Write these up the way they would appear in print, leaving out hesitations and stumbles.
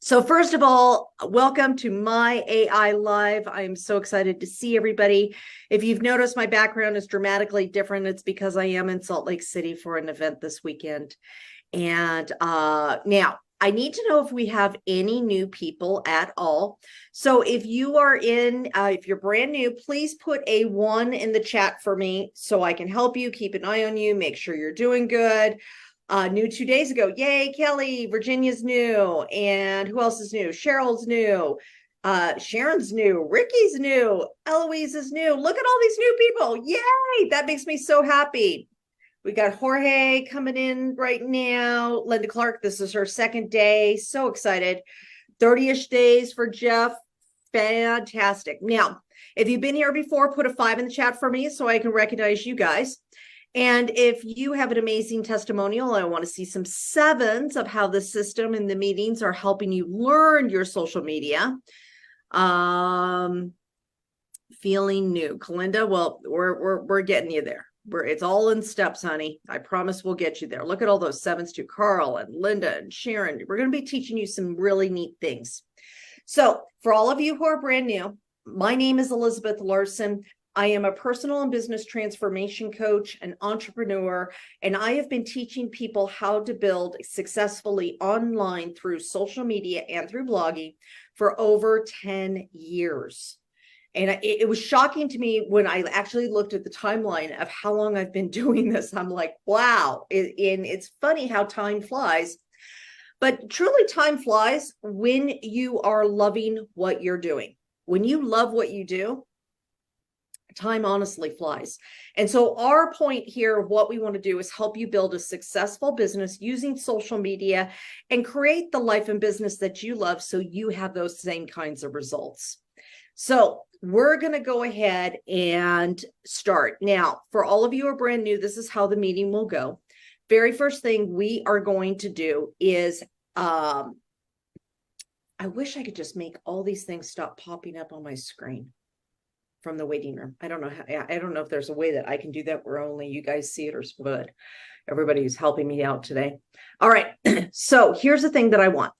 So first of all, welcome to my AI Live. I am so excited to see everybody. If you've noticed, my background is dramatically different. It's because I am in Salt Lake City for an event this weekend. And now I need to know if we have any new people at all. So if you are if you're brand new, please put a 1 in the chat for me so I can help you, keep an eye on you, make sure you're doing good. New 2 days ago. Yay, Kelly. Virginia's new. And who else is new? Cheryl's new. Sharon's new. Ricky's new. Eloise is new. Look at all these new people. Yay. That makes me so happy. We got Jorge coming in right now. Linda Clark, this is her second day. So excited. 30-ish days for Jeff. Fantastic. Now, if you've been here before, put a 5 in the chat for me so I can recognize you guys. And if you have an amazing testimonial, I want to see some 7s of how the system and the meetings are helping you learn your social media. Feeling new. Kalinda, well, we're getting you there. It's all in steps, honey. I promise we'll get you there. Look at all those 7s too. Carl and Linda and Sharon. We're going to be teaching you some really neat things. So for all of you who are brand new, my name is Elizabeth Larson. I am a personal and business transformation coach, an entrepreneur, and I have been teaching people how to build successfully online through social media and through blogging for over 10 years. And it was shocking to me when I actually looked at the timeline of how long I've been doing this. I'm like, wow. And it's funny how time flies. But truly, time flies when you are loving what you're doing. When you love what you do, time honestly flies. And so our point here, what we want to do is help you build a successful business using social media and create the life and business that you love so you have those same kinds of results. So we're going to go ahead and start. Now, for all of you who are brand new, this is how the meeting will go. Very first thing we are going to do is, I wish I could just make all these things stop popping up on my screen from the waiting room. I don't know if there's a way that I can do that where only you guys see it, or but everybody who's helping me out today. All right. So here's the thing that I want.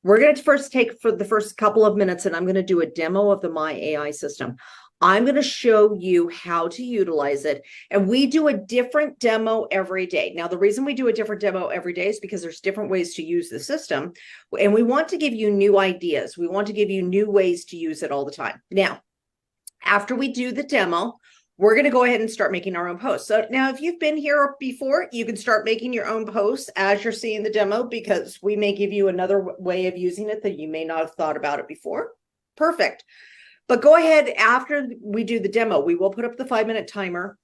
We're going to first take for the first couple of minutes, and I'm going to do a demo of the My AI system. I'm going to show you how to utilize it. And we do a different demo every day. Now, the reason we do a different demo every day is because there's different ways to use the system. And we want to give you new ideas. We want to give you new ways to use it all the time. Now, after we do the demo, we're going to go ahead and start making our own posts. So now if you've been here before, you can start making your own posts as you're seeing the demo, because we may give you another way of using it that you may not have thought about it before. Perfect. But go ahead, after we do the demo, we will put up the 5-minute timer.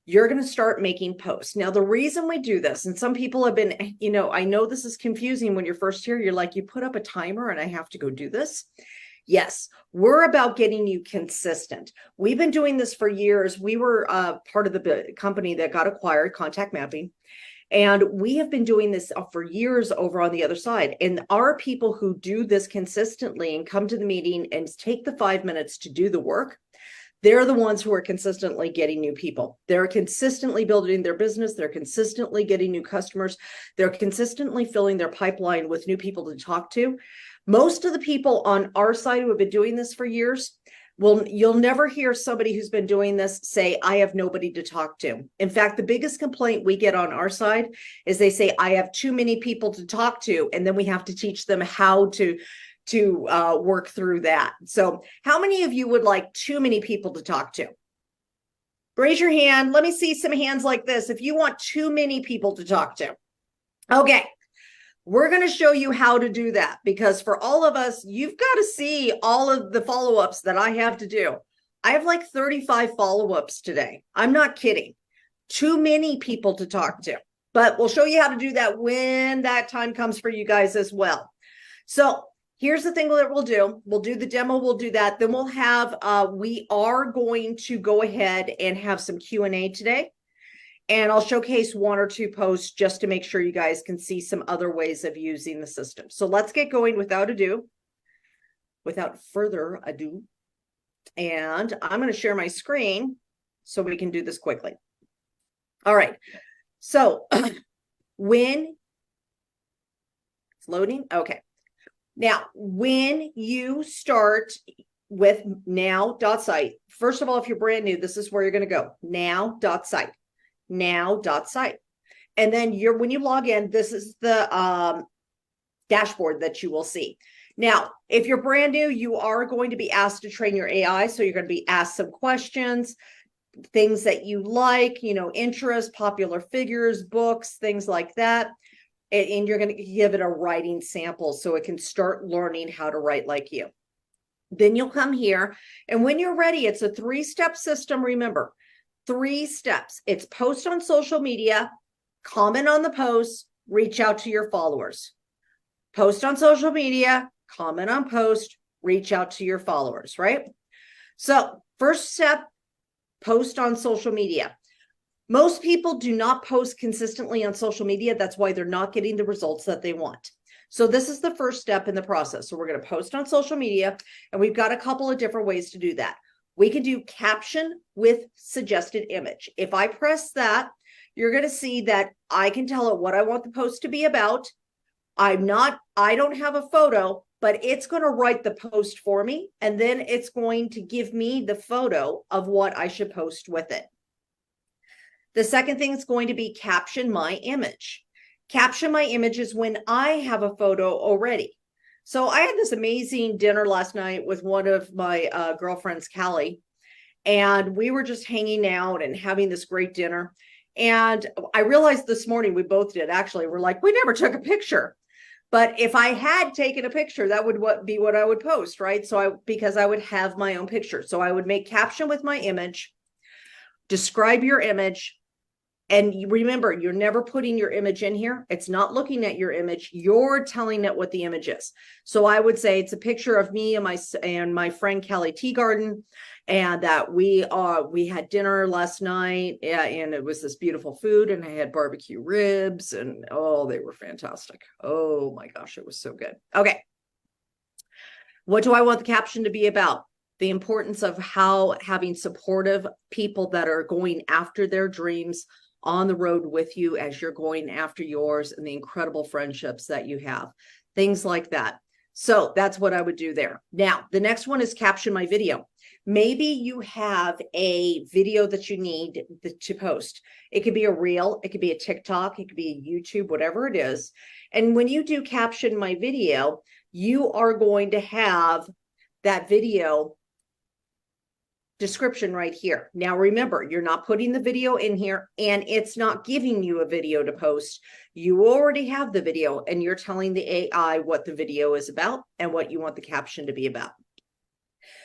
You're going to start making posts. Now, the reason we do this, and some people have been, I know this is confusing when you're first here. You're like, you put up a timer and I have to go do this. Yes, we're about getting you consistent. We've been doing this for years. We were part of the company that got acquired, Contact Mapping, and we have been doing this for years over on the other side. And our people who do this consistently and come to the meeting and take the 5 minutes to do the work, they're the ones who are consistently getting new people. They're consistently building their business. They're consistently getting new customers. They're consistently filling their pipeline with new people to talk to. Most of the people on our side who have been doing this for years, you'll never hear somebody who's been doing this say, I have nobody to talk to. In fact, the biggest complaint we get on our side is they say, I have too many people to talk to. And then we have to teach them how to work through that. So how many of you would like too many people to talk to? Raise your hand. Let me see some hands like this if you want too many people to talk to. Okay. We're going to show you how to do that, because for all of us, you've got to see all of the follow-ups that I have to do. I have like 35 follow-ups today. I'm not kidding. Too many people to talk to, but we'll show you how to do that when that time comes for you guys as well. So here's the thing that we'll do. We'll do the demo. We'll do that. Then we'll have, we are going to go ahead and have some Q&A today. And I'll showcase 1 or 2 posts just to make sure you guys can see some other ways of using the system. So let's get going without further ado. And I'm going to share my screen so we can do this quickly. All right. So when it's loading, okay. Now, when you start with now.site, first of all, if you're brand new, this is where you're going to go. Now.site, now.site. And then when you log in, this is the dashboard that you will see. Now, if you're brand new, you are going to be asked to train your AI. So you're going to be asked some questions, things that you like, interest, popular figures, books, things like that. And you're going to give it a writing sample so it can start learning how to write like you. Then you'll come here. And when you're ready, it's a 3-step system. Remember, 3 steps. It's post on social media, comment on the post, reach out to your followers. Post on social media, comment on post, reach out to your followers, right? So first step, post on social media. Most people do not post consistently on social media. That's why they're not getting the results that they want. So this is the first step in the process. So we're going to post on social media, and we've got a couple of different ways to do that. We can do caption with suggested image. If I press that, you're going to see that I can tell it what I want the post to be about. I don't have a photo, but it's going to write the post for me. And then it's going to give me the photo of what I should post with it. The second thing is going to be caption my image. Caption my image is when I have a photo already. So I had this amazing dinner last night with one of my girlfriends, Callie, and we were just hanging out and having this great dinner. And I realized this morning, we both did actually, we're like, we never took a picture. But if I had taken a picture, that would be what I would post, right? Because I would have my own picture. So I would make caption with my image, describe your image. And remember, you're never putting your image in here. It's not looking at your image. You're telling it what the image is. So I would say it's a picture of me and my friend Kelly Teagarden, and that we had dinner last night, and it was this beautiful food, and I had barbecue ribs, and oh, they were fantastic. Oh my gosh, it was so good. Okay. What do I want the caption to be about? The importance of how having supportive people that are going after their dreams on the road with you as you're going after yours, and the incredible friendships that you have, things like that. So that's what I would do there. Now, the next one is caption my video. Maybe you have a video that you need to post. It could be a reel, it could be a TikTok, it could be a YouTube, whatever it is. And when you do caption my video, you are going to have that video description right here. Now, remember, you're not putting the video in here, and it's not giving you a video to post. You already have the video, and you're telling the AI what the video is about and what you want the caption to be about.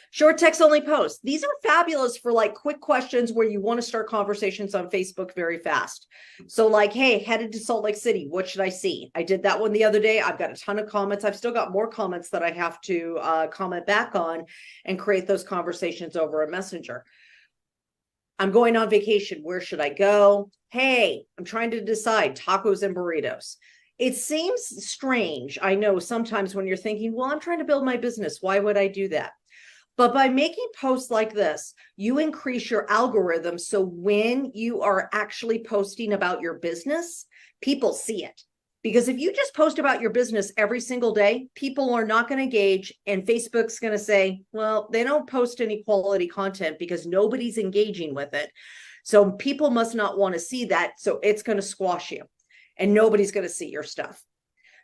Short text only posts. These are fabulous for like quick questions where you want to start conversations on Facebook very fast. So like, hey, headed to Salt Lake City, what should I see? I did that one the other day. I've got a ton of comments. I've still got more comments that I have to comment back on and create those conversations over a messenger. I'm going on vacation. Where should I go? Hey, I'm trying to decide tacos and burritos. It seems strange. I know sometimes when you're thinking, well, I'm trying to build my business. Why would I do that? But by making posts like this, you increase your algorithm. So when you are actually posting about your business, people see it. Because if you just post about your business every single day, people are not going to engage. And Facebook's going to say, well, they don't post any quality content because nobody's engaging with it. So people must not want to see that. So it's going to squash you, and nobody's going to see your stuff.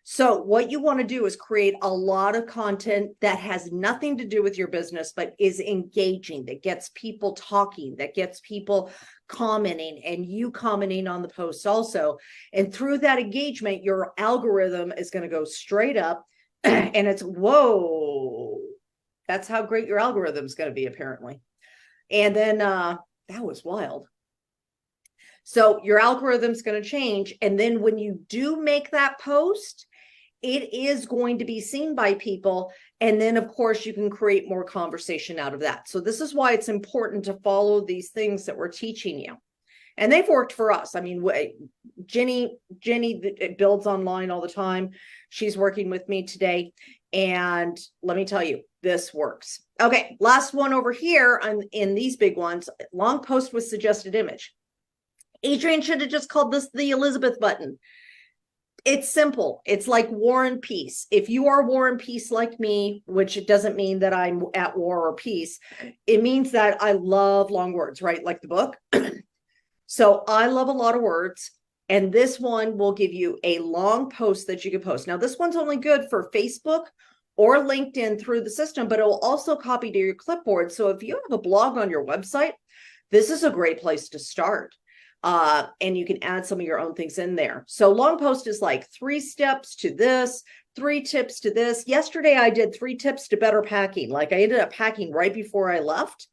So what you want to do is create a lot of content that has nothing to do with your business, but is engaging, that gets people talking, that gets people commenting, and you commenting on the post also. And through that engagement, your algorithm is going to go straight up, and it's, whoa, that's how great your algorithm is going to be, apparently. And then that was wild. So your algorithm's going to change. And then when you do make that post, it is going to be seen by people. And then, of course, you can create more conversation out of that. So this is why it's important to follow these things that we're teaching you. And they've worked for us. I mean, Jenny builds online all the time. She's working with me today. And let me tell you, this works. Okay, last one over here in these big ones, long post with suggested image. Adrian should have just called this the Elizabeth button. It's simple. It's like War and Peace. If you are War and Peace like me, which it doesn't mean that I'm at war or peace, it means that I love long words, right? Like the book. So I love a lot of words. And this one will give you a long post that you can post. Now, this one's only good for Facebook or LinkedIn through the system, but it will also copy to your clipboard. So if you have a blog on your website, this is a great place to start. And you can add some of your own things in there. So long post is like 3 steps to this, 3 tips to this. Yesterday, I did 3 tips to better packing. Like I ended up packing right before I left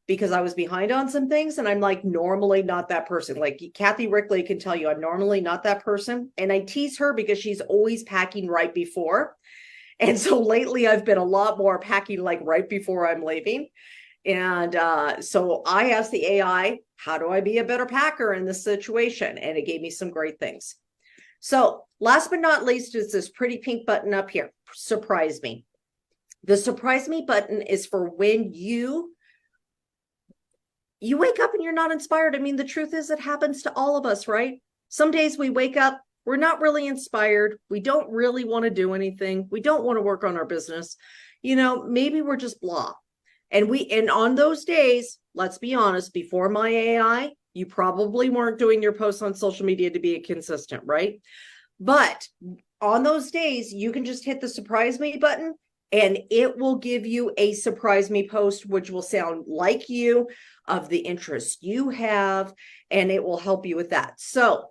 because I was behind on some things. And I'm like, normally not that person. Like Kathy Rickley can tell you, I'm normally not that person. And I tease her because she's always packing right before. And so lately I've been a lot more packing like right before I'm leaving. And so I asked the AI, how do I be a better packer in this situation? And it gave me some great things. So last but not least is this pretty pink button up here, surprise me. The surprise me button is for when you wake up and you're not inspired. I mean, the truth is it happens to all of us, right? Some days we wake up, we're not really inspired. We don't really want to do anything. We don't want to work on our business. You know, maybe we're just blah. And on those days, let's be honest, before my AI, you probably weren't doing your posts on social media to be consistent, right? But on those days, you can just hit the surprise me button and it will give you a surprise me post, which will sound like you, of the interest you have, and it will help you with that. So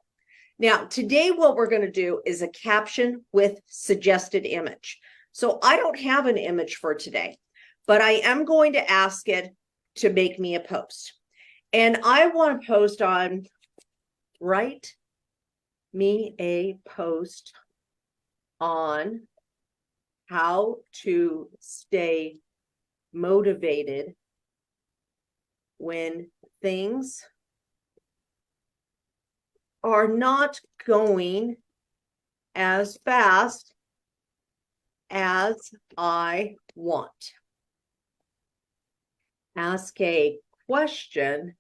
now today, what we're going to do is a caption with suggested image. So I don't have an image for today, but I am going to ask it to make me a post. And I want to post on, write me a post on how to stay motivated when things are not going as fast as I want. Ask a question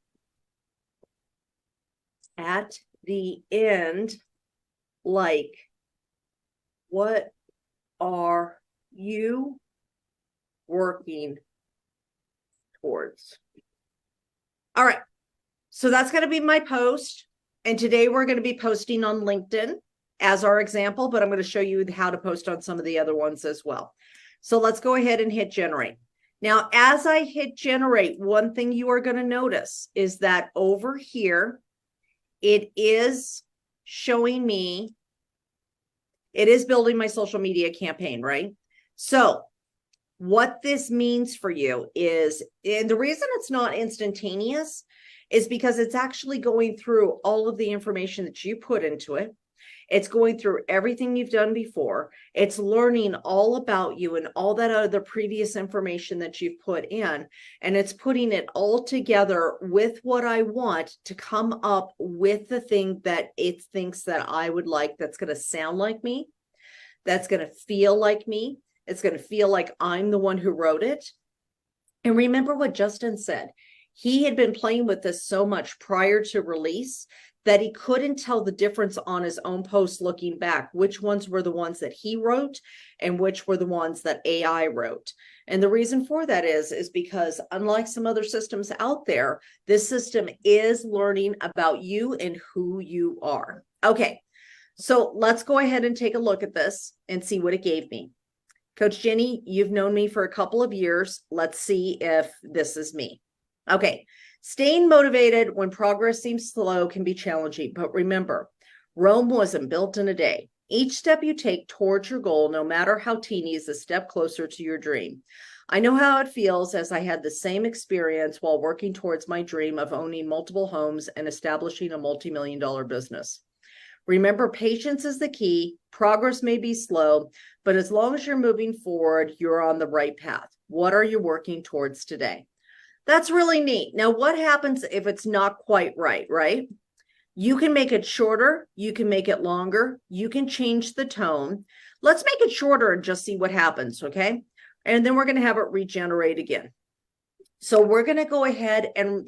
at the end, like, what are you working towards? All right, so that's going to be my post. And today we're going to be posting on LinkedIn as our example, but I'm going to show you how to post on some of the other ones as well. So let's go ahead and hit generate. Now, as I hit generate, one thing you are going to notice is that over here, it is showing me, it is building my social media campaign, right? So what this means for you is, and the reason it's not instantaneous is because it's actually going through all of the information that you put into it. It's going through everything you've done before. It's learning all about you and all that other previous information that you've put in. And it's putting it all together with what I want to come up with the thing that it thinks that I would like, that's going to sound like me, that's going to feel like me. It's going to feel like I'm the one who wrote it. And remember what Justin said. He had been playing with this so much prior to release that he couldn't tell the difference on his own posts looking back, which ones were the ones that he wrote and which were the ones that AI wrote. And the reason for that is because unlike some other systems out there, this system is learning about you and who you are. Okay, so let's go ahead and take a look at this and see what it gave me. Coach Jenny, you've known me for a couple of years. Let's see if this is me. Okay. Staying motivated when progress seems slow can be challenging, but remember, Rome wasn't built in a day. Each step you take towards your goal, no matter how teeny, is a step closer to your dream. I know how it feels, as I had the same experience while working towards my dream of owning multiple homes and establishing a multi-million-dollar business. Remember, patience is the key. Progress may be slow, but as long as you're moving forward, you're on the right path. What are you working towards today? That's really neat. Now, what happens if it's not quite right, right? You can make it shorter. You can make it longer. You can change the tone. Let's make it shorter and just see what happens, okay? And then we're going to have it regenerate again. So we're going to go ahead and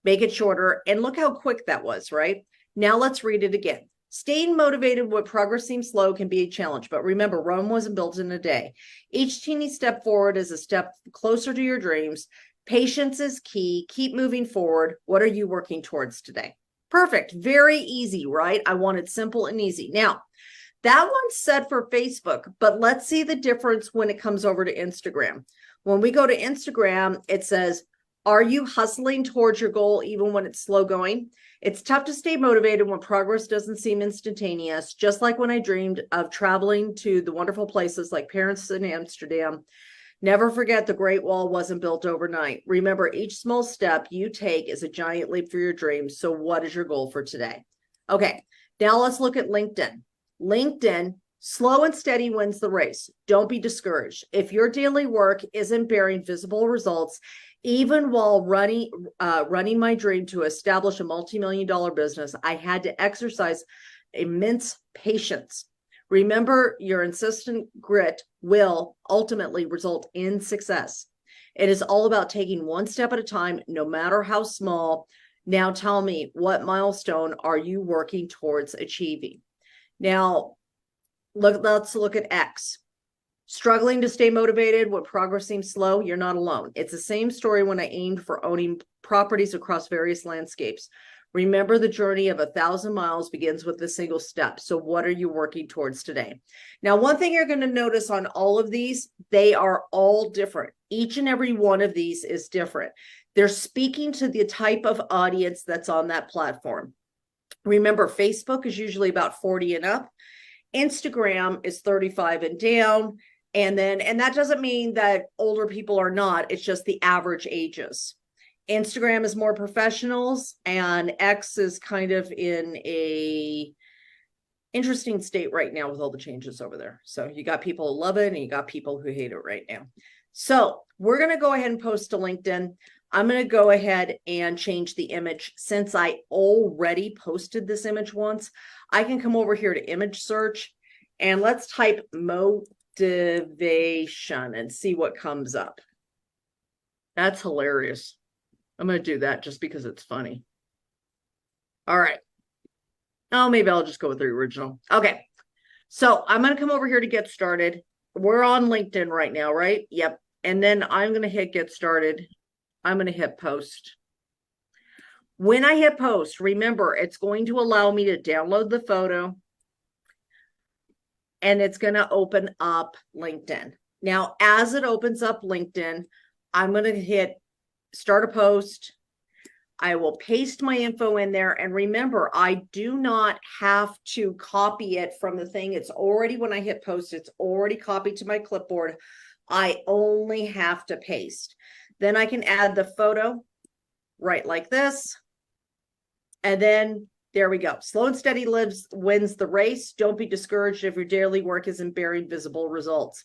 make it shorter. And look how quick that was, right? Now let's read it again. Staying motivated when progress seems slow can be a challenge, but remember, Rome wasn't built in a day. Each teeny step forward is a step closer to your dreams. Patience is key. Keep moving forward. What are you working towards today? Perfect. Very easy, right? I want it simple and easy. Now, that one's set for Facebook, but let's see the difference when it comes over to Instagram. When we go to Instagram, it says, are you hustling towards your goal even when it's slow going? It's tough to stay motivated when progress doesn't seem instantaneous, just like when I dreamed of traveling to the wonderful places like Paris and Amsterdam. Never forget the Great Wall wasn't built overnight. Remember, each small step you take is a giant leap for your dreams. So what is your goal for today? Okay, now let's look at LinkedIn. LinkedIn, slow and steady wins the race. Don't be discouraged. If your daily work isn't bearing visible results, even while running my dream to establish a multi-million-dollar business, I had to exercise immense patience. Remember, your insistent grit will ultimately result in success. It is all about taking one step at a time, no matter how small. Now tell me, what milestone are you working towards achieving? Now, let's look at X. Struggling to stay motivated when progress seems slow, you're not alone. It's the same story when I aimed for owning properties across various landscapes. Remember, the journey of 1,000 miles begins with a single step. So what are you working towards today? Now, one thing you're going to notice on all of these, they are all different. Each and every one of these is different. They're speaking to the type of audience that's on that platform. Remember, Facebook is usually about 40 and up. Instagram is 35 and down. And that doesn't mean that older people are not, it's just the average ages. Instagram is more professionals, and X is kind of in a interesting state right now with all the changes over there. So you got people who love it and you got people who hate it right now. So we're going to go ahead and post to LinkedIn. I'm going to go ahead and change the image. Since I already posted this image once, I can come over here to image search and let's type motivation and see what comes up. That's hilarious. I'm going to do that just because it's funny. All right. Oh, maybe I'll just go with the original. Okay. So I'm going to come over here to get started. We're on LinkedIn right now, right? Yep. And then I'm going to hit get started. I'm going to hit post. When I hit post, remember, it's going to allow me to download the photo and it's going to open up LinkedIn. Now, as it opens up LinkedIn, I'm going to hit start a post. I will paste my info in there. And remember, I do not have to copy it from the thing. It's already, when I hit post, it's already copied to my clipboard. I only have to paste. Then I can add the photo right like this. And then there we go. Slow and steady wins the race. Don't be discouraged if your daily work isn't bearing visible results.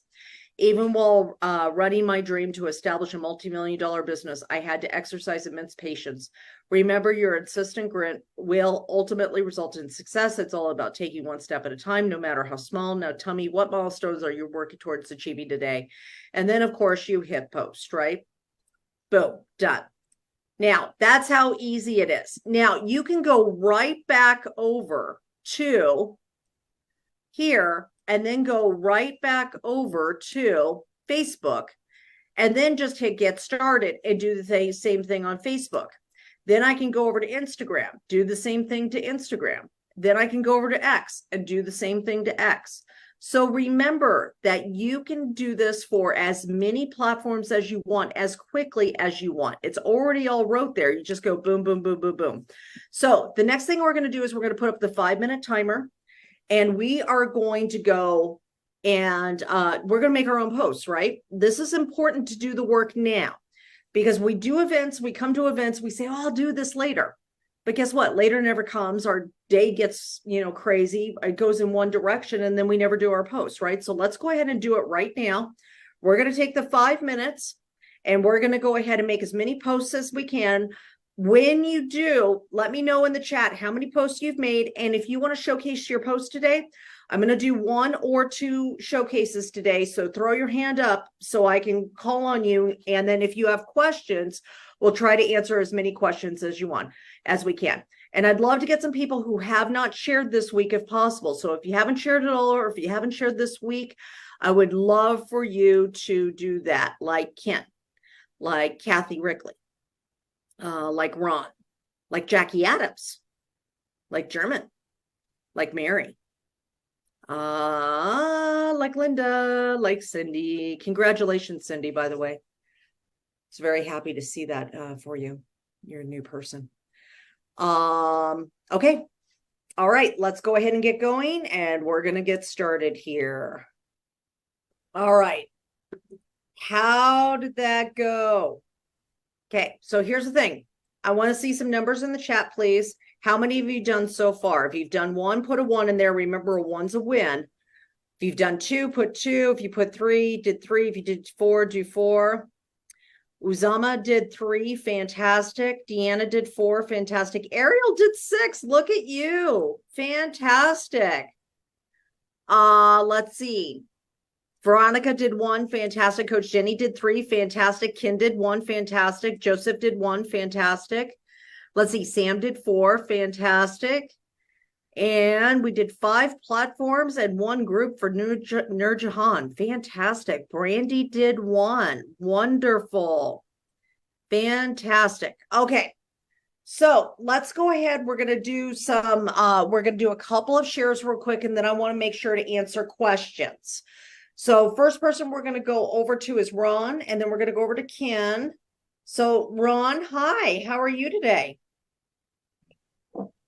Even while running my dream to establish a multi-million-dollar business, I had to exercise immense patience. Remember, your insistent grit will ultimately result in success. It's all about taking one step at a time, no matter how small. Now, tell me, what milestones are you working towards achieving today? And then, of course, you hit post, right? Boom, done. Now, that's how easy it is. Now, you can go right back over to here and then go right back over to Facebook and then just hit get started and do the same thing on Facebook. Then I can go over to Instagram, do the same thing to Instagram. Then I can go over to X and do the same thing to X. So remember that you can do this for as many platforms as you want, as quickly as you want. It's already all wrote there. You just go boom, boom, boom, boom, boom. So the next thing we're going to do is we're going to put up the 5-minute timer. And we are going to go and we're going to make our own posts, right? This is important to do the work now because we do events, we come to events, we say, oh, I'll do this later. But guess what? Later never comes. Our day gets, crazy. It goes in one direction and then we never do our posts, right? So let's go ahead and do it right now. We're going to take the 5 minutes and we're going to go ahead and make as many posts as we can. When you do, let me know in the chat how many posts you've made. And if you want to showcase your post today, I'm going to do 1 or 2 showcases today. So throw your hand up so I can call on you. And then if you have questions, we'll try to answer as many questions as we can. And I'd love to get some people who have not shared this week if possible. So if you haven't shared at all, or if you haven't shared this week, I would love for you to do that, like Ken, like Kathy Rickley, like Ron, like Jackie Adams, like German, like Mary, like Linda, like Cindy. Congratulations, Cindy, by the way. It's very happy to see that for you. You're a new person. Okay. All right, let's go ahead and get going, and we're going to get started here. All right. How did that go? Okay, so here's the thing. I want to see some numbers in the chat, please. How many have you done so far? If you've done one, put a one in there. Remember, a one's a win. If you've done two, put two. If you put three, did three. If you did four, do four. Uzama did three, fantastic. Deanna did four, fantastic. Ariel did six, look at you, fantastic. Let's see. Veronica did one, fantastic. Coach Jenny did three, fantastic. Ken did one, fantastic. Joseph did one, fantastic. Let's see, Sam did four, fantastic. And we did 5 platforms and 1 group for Nur Jahan. Fantastic. Brandy did 1. Wonderful. Fantastic. Okay. So let's go ahead. We're going to do a couple of shares real quick, and then I want to make sure to answer questions. So first person we're going to go over to is Ron, and then we're going to go over to Ken. So Ron, hi, how are you today?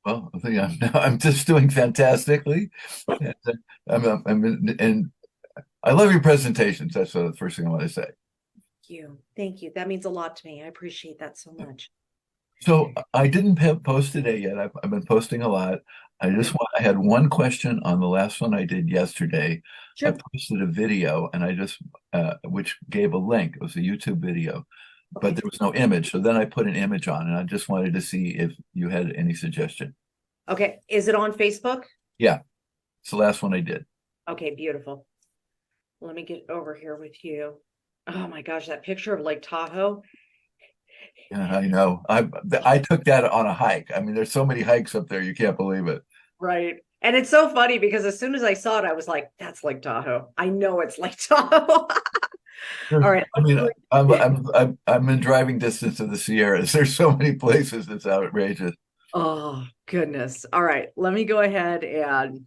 Well, I think I'm just doing fantastically. And I love your presentations. That's the first thing I want to say. Thank you. That means a lot to me. I appreciate that so much. So I didn't post today yet. I've been posting a lot. I had one question on the last one I did yesterday. Sure. I posted a video and which gave a link. It was a YouTube video, but there was no image. So then I put an image on, and I just wanted to see if you had any suggestion. Okay. Is it on Facebook? Yeah. It's the last one I did. Okay, beautiful. Let me get over here with you. Oh my gosh, that picture of Lake Tahoe. Yeah, I know. I took that on a hike. I mean, there's so many hikes up there, you can't believe it. Right. And it's so funny because as soon as I saw it, I was like, that's Lake Tahoe. I know it's Lake Tahoe. All right. I mean, I'm in driving distance of the Sierras. There's so many places that's outrageous. Oh, goodness. All right. Let me go ahead and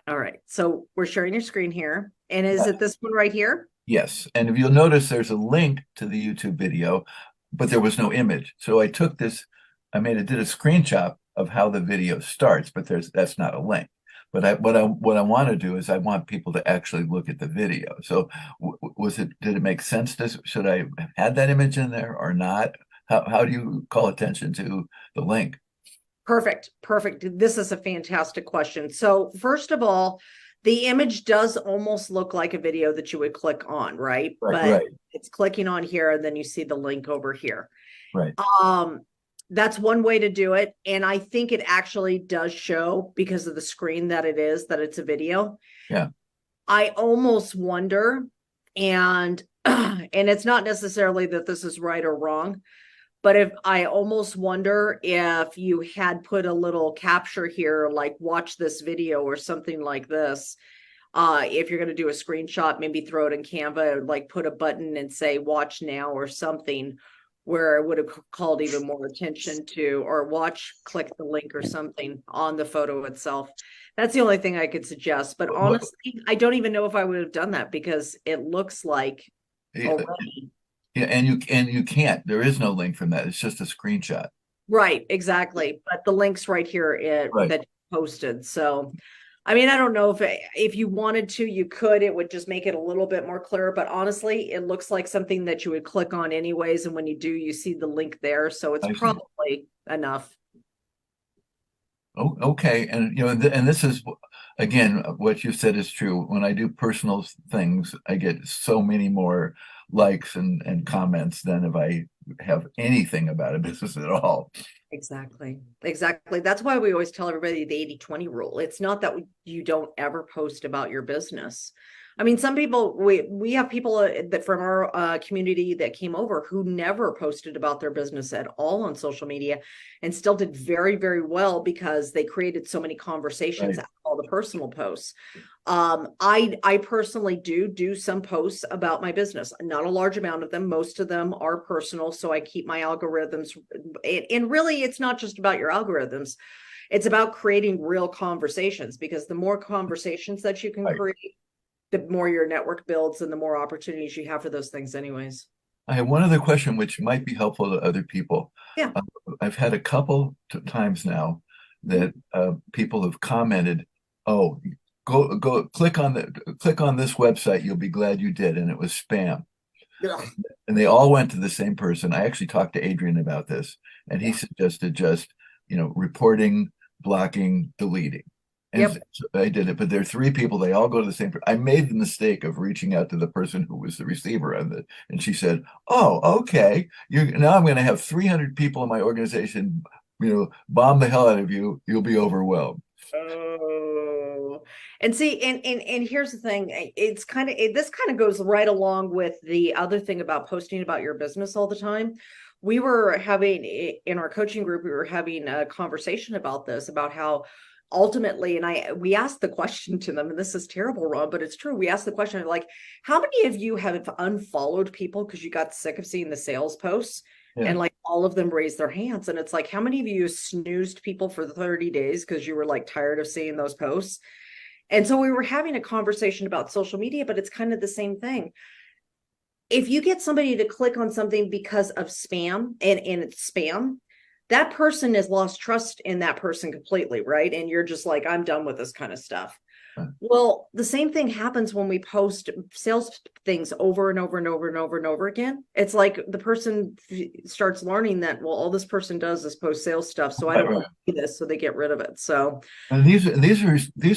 all right. So we're sharing your screen here. And is it this one right here? Yes. And if you'll notice, there's a link to the YouTube video, but there was no image. So I took this, did a screenshot of how the video starts, but that's not a link. But what I want to do is I want people to actually look at the video. So did it make sense? Should I have had that image in there or not? How do you call attention to the link? Perfect. Perfect. This is a fantastic question. So first of all, the image does almost look like a video that you would click on, right? But it's clicking on here, and then you see the link over here. Right. That's one way to do it. And I think it actually does show, because of the screen that it's a video. Yeah. I almost wonder, and it's not necessarily that this is right or wrong, but if I almost wonder if you had put a little capture here, like watch this video or something like this. If you're going to do a screenshot, maybe throw it in Canva, like put a button and say watch now or something, where it would have called even more attention to, or click the link or something on the photo itself. That's the only thing I could suggest. But honestly, I don't even know if I would have done that, because it looks like already. Yeah, and you can't. There is no link from that. It's just a screenshot. Right, exactly. But the link's right here that you posted. So, I don't know if you wanted to, you could. It would just make it a little bit more clear. But honestly, it looks like something that you would click on anyways. And when you do, you see the link there. So it's probably enough. Oh, okay. And and this is, again, what you said is true. When I do personal things, I get so many more likes and comments than if I have anything about a business at all. Exactly. That's why we always tell everybody the 80-20 rule. It's not that you don't ever post about your business. I mean, some people we have people that from our community that came over who never posted about their business at all on social media and still did very, very well because they created so many conversations Right. out of all the personal posts. I personally do some posts about my business, not a large amount of them. Most of them are personal, so I keep my algorithms. And really, it's not just about your algorithms. It's about creating real conversations, because the more conversations that you can Right. create, the more your network builds and the more opportunities you have for those things anyways. I have one other question which might be helpful to other people. Yeah. Uh, I've had a couple times now that people have commented, "Oh, go click on this website. You'll be glad you did," and it was spam. Ugh. And they all went to the same person. I actually talked to Adrian about this, and he Yeah. suggested just, reporting, blocking, deleting. And Yep. so I did it, but there are three people. They all go to the same. I made the mistake of reaching out to the person who was the receiver of it, and she said, "Oh, okay. Now I'm going to have 300 people in my organization, bomb the hell out of you. You'll be overwhelmed." Oh, and see, and here's the thing. It's kind of this kind of goes right along with the other thing about posting about your business all the time. We were having in our coaching group, we were having a conversation about this, about how ultimately, and we asked the question to them, and this is terrible, Rob, but it's true. We asked the question like, how many of you have unfollowed people because you got sick of seeing the sales posts? Yeah. And like all of them raised their hands. And it's like, how many of you snoozed people for 30 days because you were like tired of seeing those posts? And so we were having a conversation about social media, but it's kind of the same thing. If you get somebody to click on something because of spam and it's spam, that person has lost trust in that person completely, right? And you're just like, I'm done with this kind of stuff. Well, the same thing happens when we post sales things over and over and over and over and over again. It's like the person starts learning that, well, all this person does is post sales stuff, so I Right, don't right. want to do this, so they get rid of it. So, And these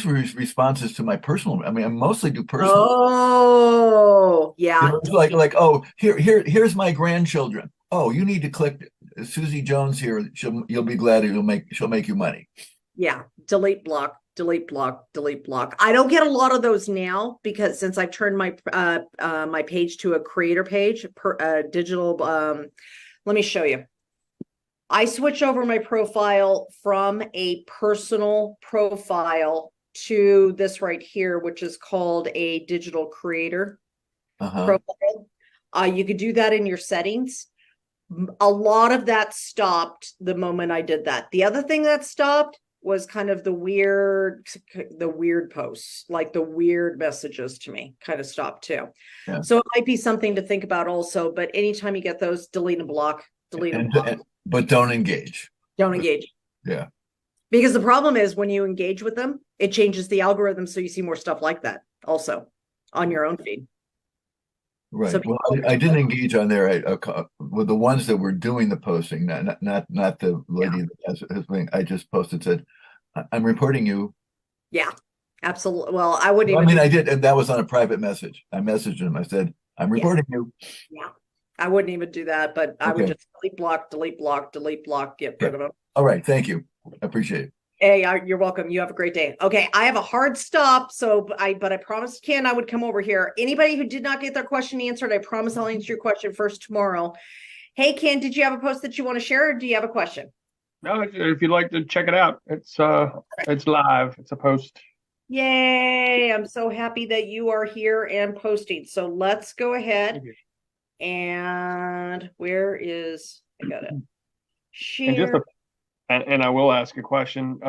were responses to my personal. I mean, I mostly do personal. oh, yeah, It's like, oh, here's my grandchildren. Oh, you need to click Susie Jones here. You'll be glad she'll make you money. yeah, delete, block, delete, block, delete, block. I don't get a lot of those now because since I've turned my page to a creator page, per digital. Let me show you. I switch over my profile from a personal profile to this right here, which is called a digital creator Uh-huh. profile. You could do that in your settings. A lot of that stopped the moment I did that. The other thing that stopped was kind of the weird posts, like the weird messages to me kind of stopped too. Yeah. So it might be something to think about also, but anytime you get those, delete and block, delete and block, But don't engage. don't engage. Yeah. Because the problem is when you engage with them, it changes the algorithm. So you see more stuff like that also on your own feed. So Right. Well, I didn't engage on there with the ones that were doing the posting, not the yeah, lady that has been. I just posted said, "I'm reporting you." yeah, absolutely. Well, I wouldn't Well, I even mean, do I did, and that was on a private message. I messaged him. I said, "I'm yeah, reporting you." yeah. I wouldn't even do that, but I would Okay. just delete, block, delete, block, delete, block, get Yeah. rid of them. All right. Thank you. I appreciate it. Hey, you're welcome. You have a great day. Okay, I have a hard stop, so but I promised Ken I would come over here. Anybody who did not get their question answered, I promise I'll answer your question first tomorrow. Hey, Ken, did you have a post that you want to share, or do you have a question? No, if you'd like to check it out, it's live. It's a post. Yay! I'm so happy that you are here and posting. So let's go ahead Thank you. and where is I got it. And just Share. and I will ask a question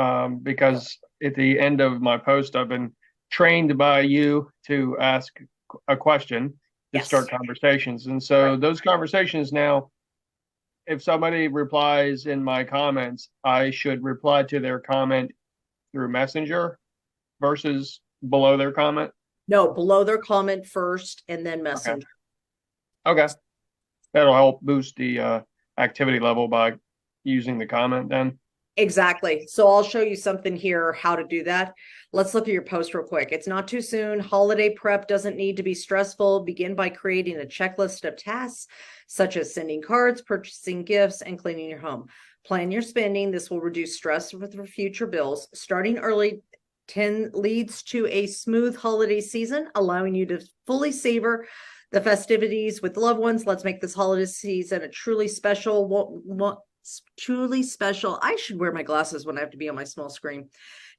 because at the end of my post, I've been trained by you to ask a question to Yes. start conversations, and so Right. those conversations now, if somebody replies in my comments, I should reply to their comment through Messenger versus below their comment. No, below their comment first and then Okay. messenger. Okay. That'll help boost the activity level by using the comment then. Exactly. So I'll show you something here how to do that. Let's look at your post real quick. It's not too soon. Holiday prep doesn't need to be stressful. Begin by creating a checklist of tasks such as sending cards, purchasing gifts, and cleaning your home. Plan your spending. This will reduce stress with future bills. Starting early leads to a smooth holiday season, allowing you to fully savor the festivities with loved ones. Let's make this holiday season a truly special. Truly special. I should wear my glasses when I have to be on my small screen.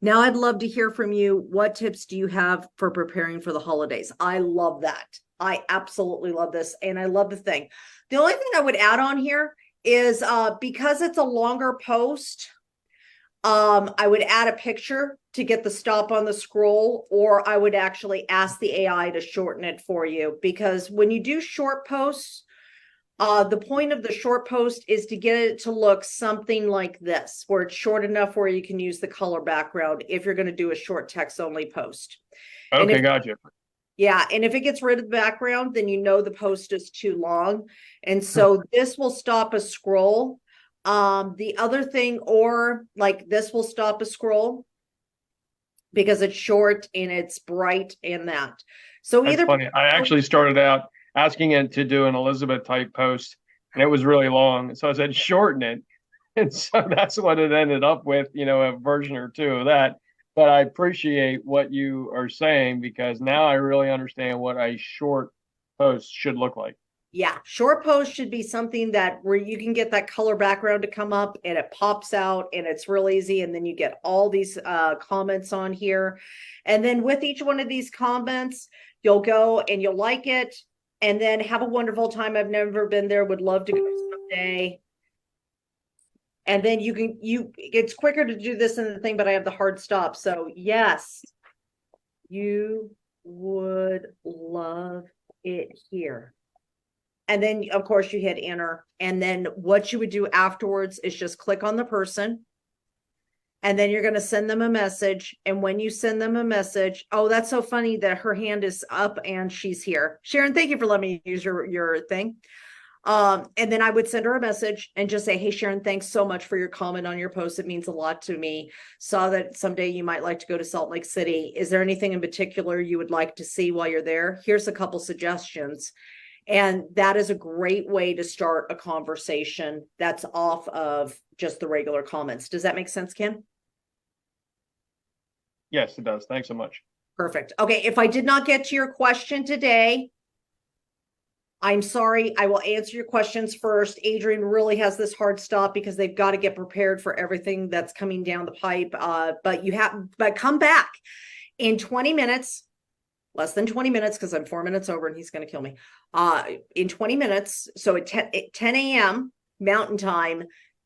Now, I'd love to hear from you. What tips do you have for preparing for the holidays? I love that. I absolutely love this. And I love the thing. The only thing I would add on here is because it's a longer post, I would add a picture to get the stop on the scroll, or I would actually ask the AI to shorten it for you. Because when you do short posts, the point of the short post is to get it to look something like this, where it's short enough where you can use the color background if you're going to do a short text only post. Okay, gotcha. Yeah, and if it gets rid of the background, then you know the post is too long. And so this will stop a scroll. The other thing, or like this will stop a scroll because it's short and it's bright and that. So That's either funny. I actually started out asking it to do an Elizabeth type post, and it was really long. So I said, shorten it. And so that's what it ended up with, a version or two of that. But I appreciate what you are saying, because now I really understand what a short post should look like. Yeah, short post should be something that where you can get that color background to come up and it pops out and it's real easy. And then you get all these comments on here. And then with each one of these comments, you'll go and you'll like it and then have a wonderful time. I've never been there, would love to go someday. And then it's quicker to do this than the thing, but I have the hard stop. So yes, you would love it here. And then, of course, you hit enter. And then what you would do afterwards is just click on the person. And then you're going to send them a message. And when you send them a message, oh, that's so funny that her hand is up and she's here. Sharon, thank you for letting me use your thing. And then I would send her a message and just say, hey, Sharon, thanks so much for your comment on your post. It means a lot to me. Saw that someday you might like to go to Salt Lake City. Is there anything in particular you would like to see while you're there? Here's a couple suggestions. And that is a great way to start a conversation that's off of just the regular comments. Does that make sense, Ken? Yes, it does. Thanks so much. Perfect. Okay, if I did not get to your question today, I'm sorry. I will answer your questions first. Adrian really has this hard stop because they've got to get prepared for everything that's coming down the pipe. But come back in 20 minutes. Less than 20 minutes, because I'm 4 minutes over and he's going to kill me. In 20 minutes, so at 10 a.m. Mountain Time,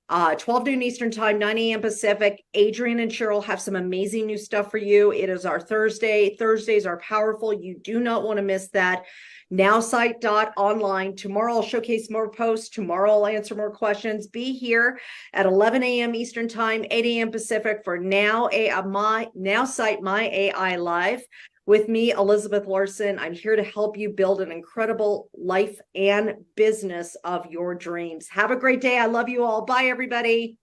12 noon Eastern Time, 9 a.m. Pacific, Adrian and Cheryl have some amazing new stuff for you. It is our Thursday. Thursdays are powerful. You do not want to miss that. Nowsite.online. Tomorrow I'll showcase more posts. Tomorrow I'll answer more questions. Be here at 11 a.m. Eastern Time, 8 a.m. Pacific for Nowsite My AI Live. With me, Elizabeth Larson. I'm here to help you build an incredible life and business of your dreams. Have a great day. I love you all. Bye, everybody.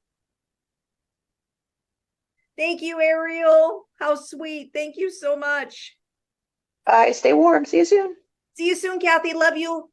Thank you, Ariel. How sweet. Thank you so much. Bye. Stay warm. See you soon. See you soon, Kathy. Love you.